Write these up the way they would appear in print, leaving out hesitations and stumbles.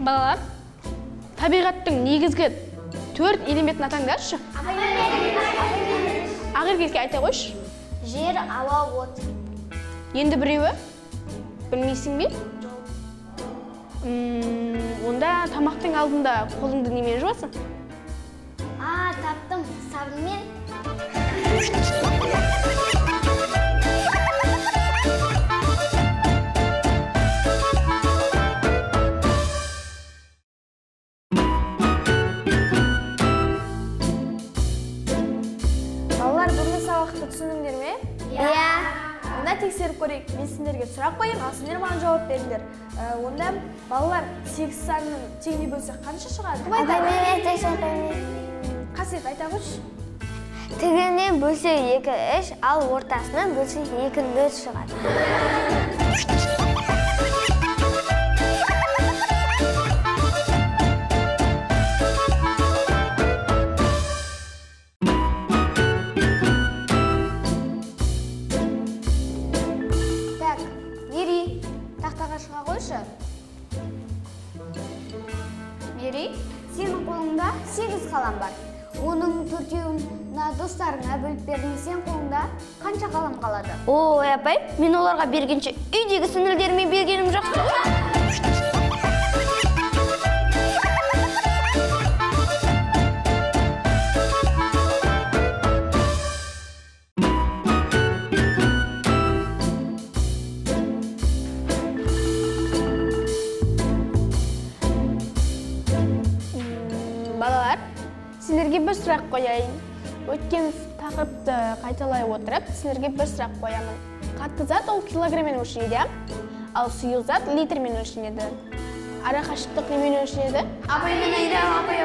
Балалар, табиғаттың негізгі 4 элементін атаңдаршы. Ақеркеске айта қойшы. Жер, ауа, от. Енді біреуі? Білмейсің бе? Онда тамақтың алдында қолыңды немен жуасың? Таптым, сабынмен. Балалар, бүгінгі сабақты түсіндіңдер ме? Иә. Онда тексеріп көрейік. Мен сендерге сұрақ қояйын, ал сендер маған жауап беріңдер. Онда балалар 8 санын теңіне бөлсек қанша шығады? Қасиет, айта қойшы. Тігінен бөлсек 2, 3, ал ортасынан бөлсек 2, 4 шығады. Так, Мери, тақтаға шыға қойшы. Мери, сенің қолыңда 8 қалам бар. Оның 4-еуін достарыңа бөліп бердің, сен қолыңда қанша қалам қалады? Ой, апай, мен оларға бергенше үйдегі сіңілдеріме бергенім жоқ. Балалар, сендерге бір сұрақ қояйын. Өткен тақырыпты қайталай отырып, сендерге бір сұрақ қоямын. Қатты зат ол килограммен өлшенеді, ал сұйық зат литрмен өлшенеді. Ара қашықтық немен өлшенеді? Апай, мен айдам, апай.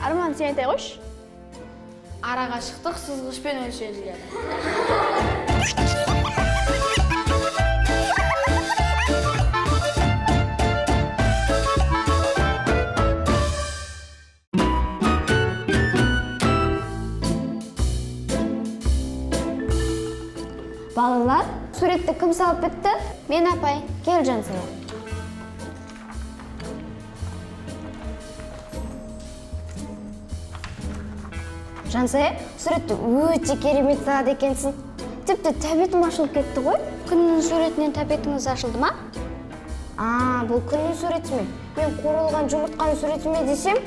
Арман, сен айтай қойшы. Ара қашықтық сызғышпен өлшеніледі. Балалар, суретті кім салып бітті? Мен, апай. Кел, Жансая. Жансая, суретті өте керемет салады екенсің. Тіпті тәбетім ашылып кетті ғой. Күннің суретінен тәбетіңіз ашылды ма? Бұл күннің суреті ме? Мен қорылған жұмыртқаның суреті ме десем?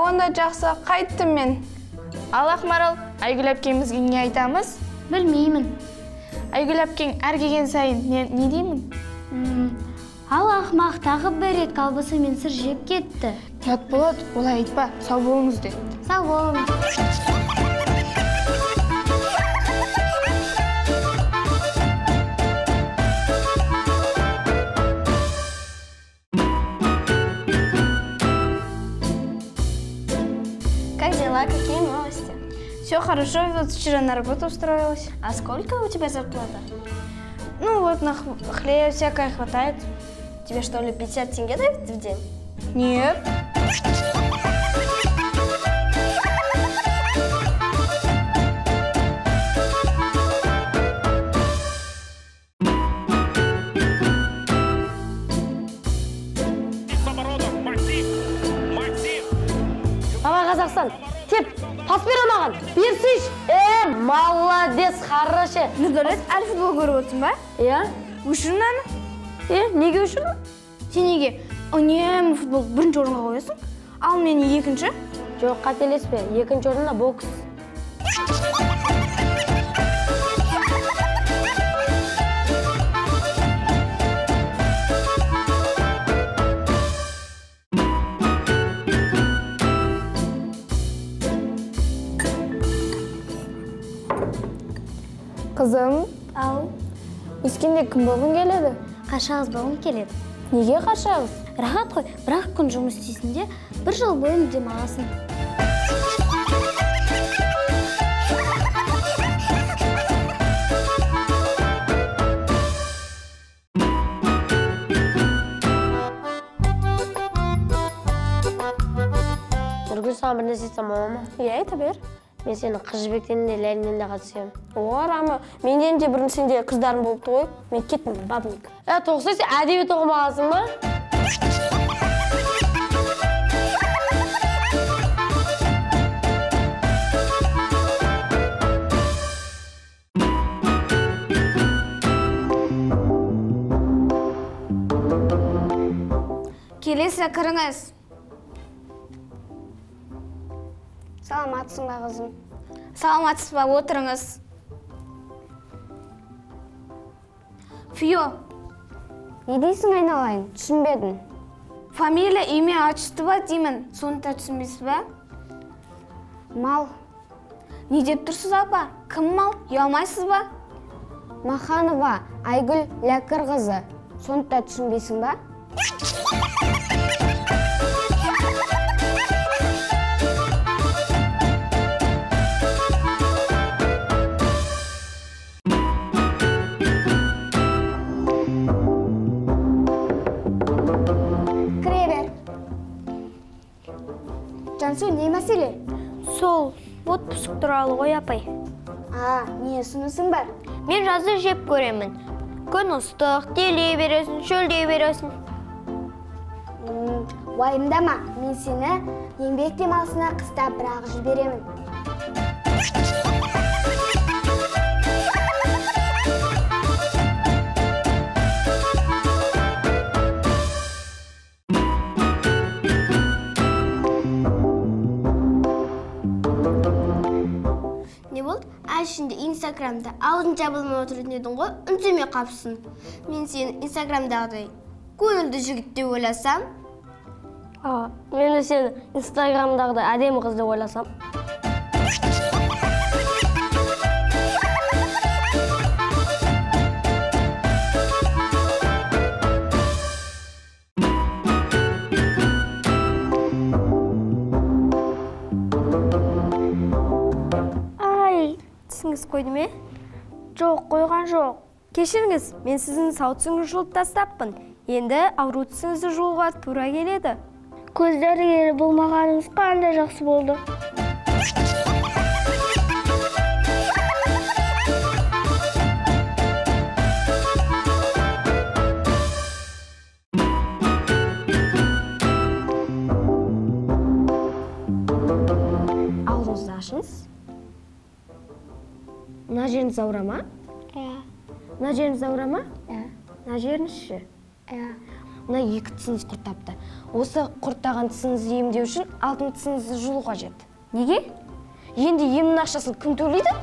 Онда жақсы, қайттым мен. Ал Ақмарал, Айгүл әпкемізге не айтамыз? Білмеймін. Айгүл әпкең әр келген сайын не деймін? Ал ақмақ тағы бір рет колбасамен сыр жеп кетті. Ұят болады, олай айтпа, сау болыңыз де. Сау болыңыз. Какие новости? Все хорошо, вот вчера на работу устроилась. А сколько у тебя зарплата? Ну вот, на хлеб всякое хватает. Тебе что ли 50 тенге дают в день? Нет. Қазақстан, теп, пас бер маған, берсейш. Молодец, хороший. Нұрдәулет, әлі футбол көріп отырсың ба? Иә. Өшірін аны? Неге өшірін? Сен неге? Үнемі футбол бірінші орынға қоясың? Ал мені екінші? Жоқ, қателеспе, екінші орында бокс. Қызым, Ау, өскенде кім болғың келеді? қашағыз болғым келеді. Неге қашағыз? Рахат қой, бірақ күн жұмыс істейсің де, бір жыл бойы демаласың. саған бір нәрсе айтсам бола ма? Иә, айта бер. Мен сені қыз жібектен де ләлінен де қатысамын. Рама, менен де бұрын сенде қыздарым болыпты ғой. Мен кеттім, бабник. Тоқса сен әдебиет оқымағансың ба? Келесі кіріңіз. Саламатсың ба қызым? Саламатсыз ба, отырыңыз. Фио. Не дейсің айналайын? Түсінбедім. Фамилия, имя, отчество деймін. Соны да түсінбейсіз ба? Мал. Не деп тұрсыз апа? Кім мал? Ұялмайсыз ба? Маханова, Айгүл Ләкір қызы. Соны да түсінбейсің ба? Жансу, не мәселе? Сол, отпуск туралы ғой апай. Не ұсынысың бар? Мен жазды жеп көремін. Күн ыстық, делей бересің, шөлдей бересің. Уайымдама, мен сені еңбек демалысына қыста бірақ жіберемін. Не болды? Ішінде Инстаграмда аузын жабылмай отыратын едің ғой, үнсемей қапсың. Мен сені Инстаграмдағыдай көңілді жігіт деп ойласам. Мен сені Инстаграмдағыдай әдемі қыз деп ойласам. Тісіңіз қойды ме? Жоқ, қойған жоқ. Кешіріңіз, мен сіздің сау тісіңізді жұлып тастаппын. Енді ауру тісіңізді жұлуға тура келеді. Көз дәрігері болмағаныңыз қандай жақсы болды. Аузыңызды ашыңыз. Мына жеріңіз ауырама? Мына жеріңіз ауырама? Мына жеріңіз ше? Мына екі тісіңіз құртапты. Осы құрттаған тісіңізді емдеу үшін алтын тісіңізді жұлу қажет. Неге? Енді емнің ақшасын кім төлейді?